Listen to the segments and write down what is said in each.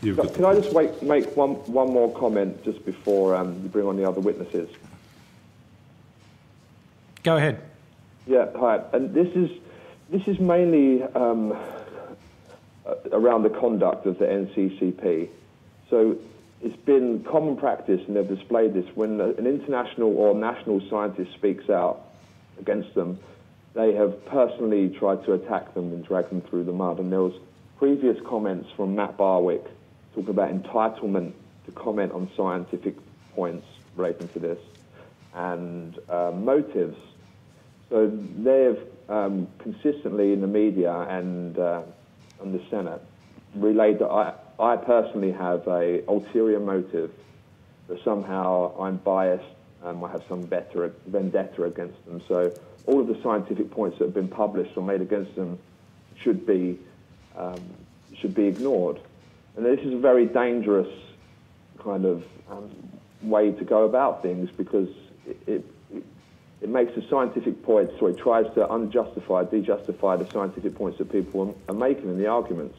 Can I just make one more comment just before you bring on the other witnesses? Go ahead. Yeah, hi. And this is mainly around the conduct of the NCCP. So it's been common practice, and they've displayed this, when an international or national scientist speaks out against them, they have personally tried to attack them and drag them through the mud. And there was previous comments from Matt Barwick talking about entitlement to comment on scientific points relating to this, and motives. So they've consistently in the media and on the Senate relayed that I personally have a ulterior motive, that somehow I'm biased and I have some vendetta against them. So all of the scientific points that have been published or made against them should be ignored. And this is a very dangerous kind of way to go about things, because it makes the scientific points, or it tries to dejustify the scientific points that people are making in the arguments.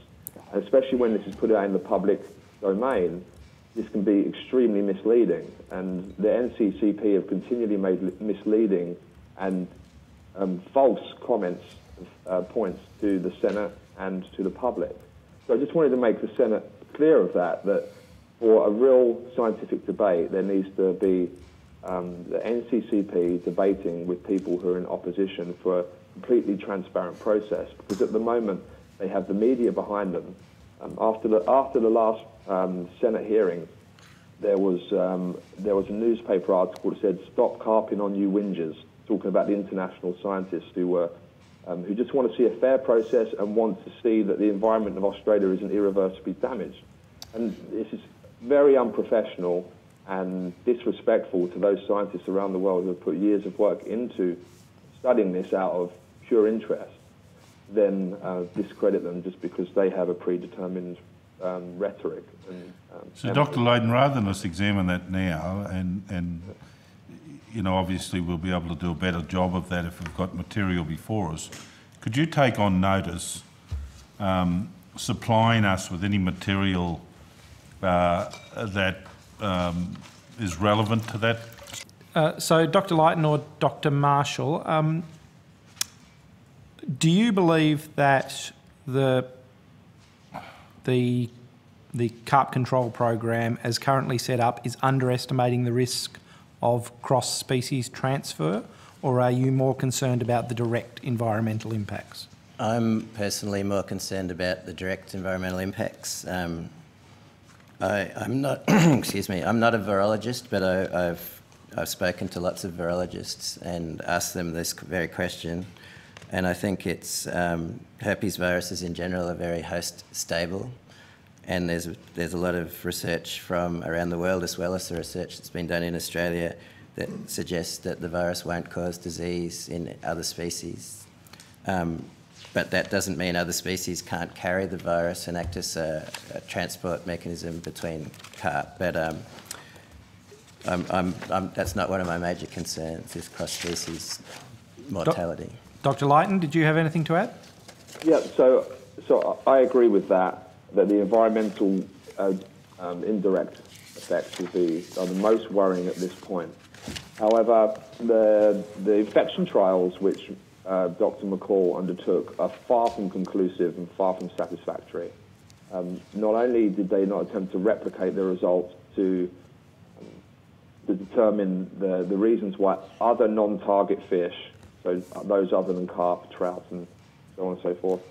And especially when this is put out in the public domain, this can be extremely misleading. And the NCCP have continually made misleading and false comments, points to the Senate and to the public. So I just wanted to make the Senate clear of that for a real scientific debate, there needs to be the NCCP debating with people who are in opposition for a completely transparent process, because at the moment they have the media behind them. After the last Senate hearing, there was a newspaper article that said, "Stop carping on you whingers," talking about the international scientists who just want to see a fair process and want to see that the environment of Australia isn't irreversibly damaged. And this is very unprofessional and disrespectful to those scientists around the world who have put years of work into studying this out of pure interest, then discredit them just because they have a predetermined rhetoric. So Dr. Lighten, rather than us examine that now, and obviously we'll be able to do a better job of that if we've got material before us, could you take on notice supplying us with any material that is relevant to that? So Dr. Lighten or Dr. Marshall, do you believe that the carp control program as currently set up is underestimating the risk of cross-species transfer, or are you more concerned about the direct environmental impacts? I'm personally more concerned about the direct environmental impacts. I'm not, excuse me, I'm not a virologist, but I've spoken to lots of virologists and asked them this very question. And I think it's herpes viruses in general are very host stable, and there's a lot of research from around the world, as well as the research that's been done in Australia, that suggests that the virus won't cause disease in other species. But that doesn't mean other species can't carry the virus and act as a transport mechanism between carp. But that's not one of my major concerns, is cross-species mortality. Dr. Lighten, did you have anything to add? Yeah, so I agree with that the environmental indirect effects are the most worrying at this point. However, the infection trials which Dr. McCall undertook are far from conclusive and far from satisfactory. Not only did they not attempt to replicate the results to determine the reasons why other non-target fish, so those other than carp, trout, and so on and so forth,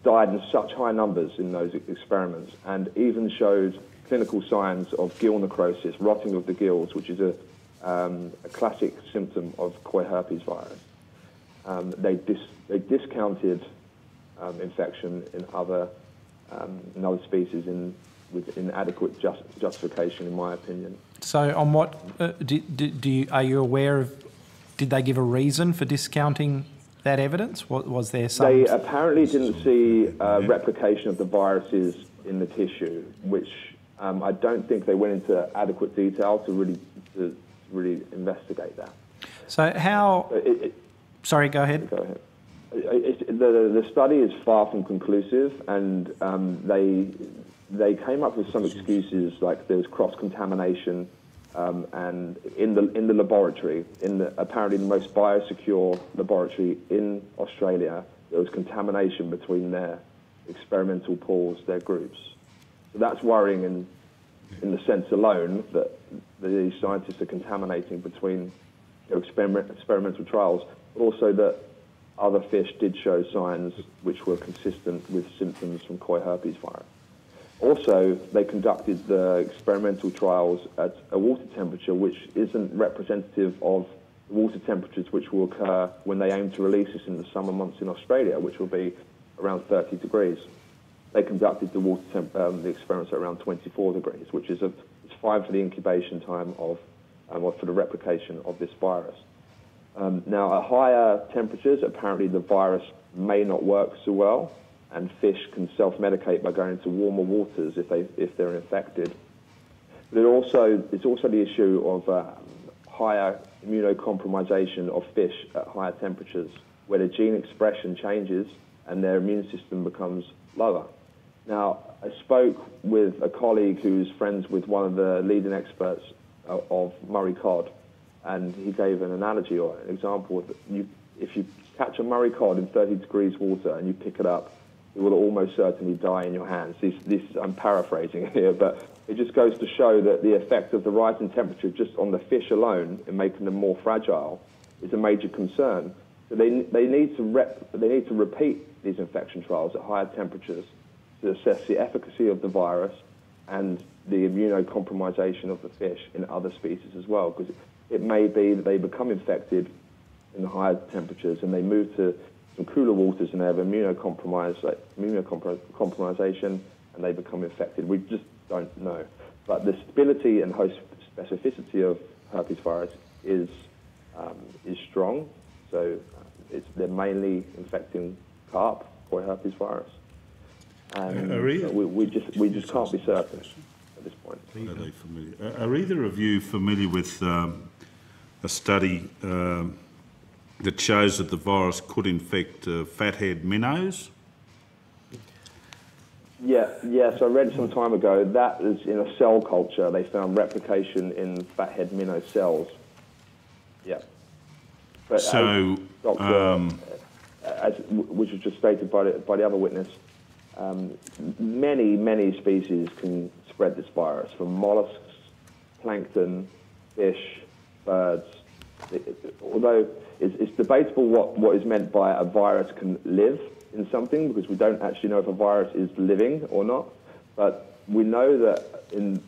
died in such high numbers in those experiments, and even showed clinical signs of gill necrosis, rotting of the gills, which is a classic symptom of koi herpes virus. They discounted infection in other species with inadequate justification, in my opinion. So, on what are you aware of? Did they give a reason for discounting that evidence? Was there some? They apparently didn't see replication of the viruses in the tissue, which I don't think they went into adequate detail to really investigate that. So how? Sorry, go ahead. Go ahead. The study is far from conclusive, and they came up with some excuses, like there was cross-contamination, and in the laboratory, apparently the most biosecure laboratory in Australia, there was contamination between their experimental pools, their groups. So that's worrying in the sense alone that the scientists are contaminating between their experimental trials, but also that other fish did show signs which were consistent with symptoms from koi herpes virus. Also, they conducted the experimental trials at a water temperature which isn't representative of the water temperatures which will occur when they aim to release this in the summer months in Australia, which will be around 30 degrees. They conducted the experiments at around 24 degrees, which is it's fine for the incubation time or for the replication of this virus. Now, at higher temperatures, apparently the virus may not work so well, and fish can self-medicate by going into warmer waters if they're infected. But it's also the issue of higher immunocompromisation of fish at higher temperatures, where the gene expression changes and their immune system becomes lower. Now, I spoke with a colleague who's friends with one of the leading experts of Murray cod, and he gave an analogy or an example of if you catch a Murray cod in 30 degrees water and you pick it up, it will almost certainly die in your hands. I'm paraphrasing here, but it just goes to show that the effect of the rising temperature just on the fish alone in making them more fragile is a major concern. So they need to repeat these infection trials at higher temperatures to assess the efficacy of the virus and the immunocompromisation of the fish in other species as well, because it may be that they become infected in the higher temperatures and they move to some cooler waters and they have immunocompromisation and they become infected. We just don't know. But the stability and host specificity of herpes virus is strong. So they're mainly infecting carp, koi herpes virus. And we just can't be certain at this point. Are they familiar? Are either of you familiar with a study that shows that the virus could infect fathead minnows? Yes, I read it some time ago. That is in a cell culture. They found replication in fathead minnow cells. Yeah. But so, which was just stated by the other witness, many species can spread this virus, from mollusks, plankton, fish, birds. Although it's debatable what is meant by a virus can live in something, because we don't actually know if a virus is living or not. But we know that in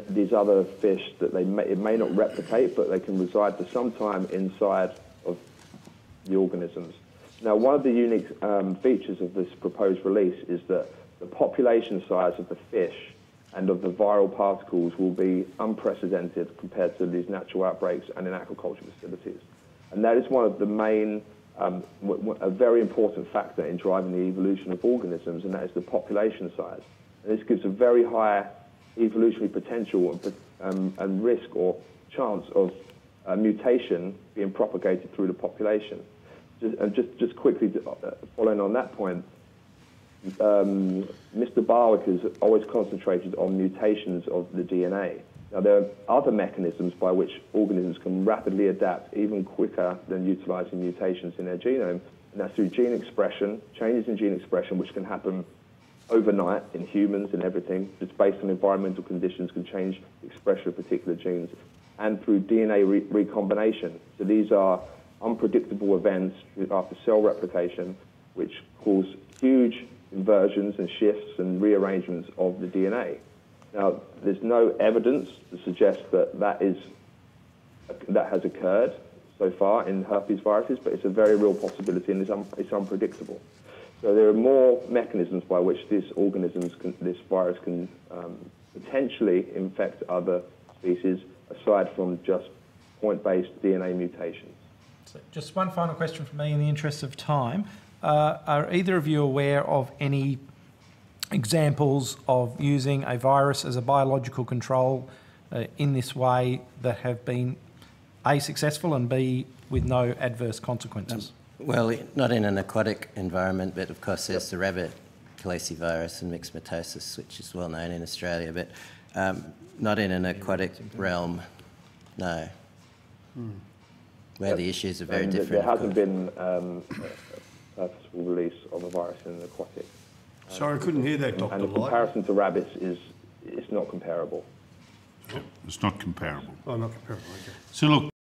these other fish that it may not replicate, but they can reside for some time inside of the organisms. Now, one of the unique features of this proposed release is that the population size of the fish and of the viral particles will be unprecedented compared to these natural outbreaks and in aquaculture facilities. And that is one of the main, a very important factor in driving the evolution of organisms, and that is the population size. And this gives a very high evolutionary potential and risk or chance of mutation being propagated through the population. Just quickly, following on that point, Mr. Barwick has always concentrated on mutations of the DNA. Now, there are other mechanisms by which organisms can rapidly adapt even quicker than utilizing mutations in their genome, and that's through gene expression, changes in gene expression, which can happen overnight in humans and everything, just based on environmental conditions, can change the expression of particular genes, and through DNA recombination. So these are unpredictable events after cell replication, which cause huge inversions and shifts and rearrangements of the DNA. Now, there's no evidence to suggest that has occurred so far in herpes viruses, but it's a very real possibility, and it's unpredictable. So there are more mechanisms by which this virus can potentially infect other species, aside from just point-based DNA mutations. So just one final question from me in the interest of time. Are either of you aware of any examples of using a virus as a biological control in this way that have been A, successful, and B, with no adverse consequences? Well, not in an aquatic environment, but of course there's the rabbit calicivirus and myxomatosis, which is well known in Australia, but not in an aquatic realm, no. Where the issues are very different. There hasn't been a purposeful release of a virus in an aquatic. Sorry, I couldn't hear that, Dr. And the Lighten. comparison to rabbits it's not comparable. It's not comparable. Oh, not comparable, okay. So look,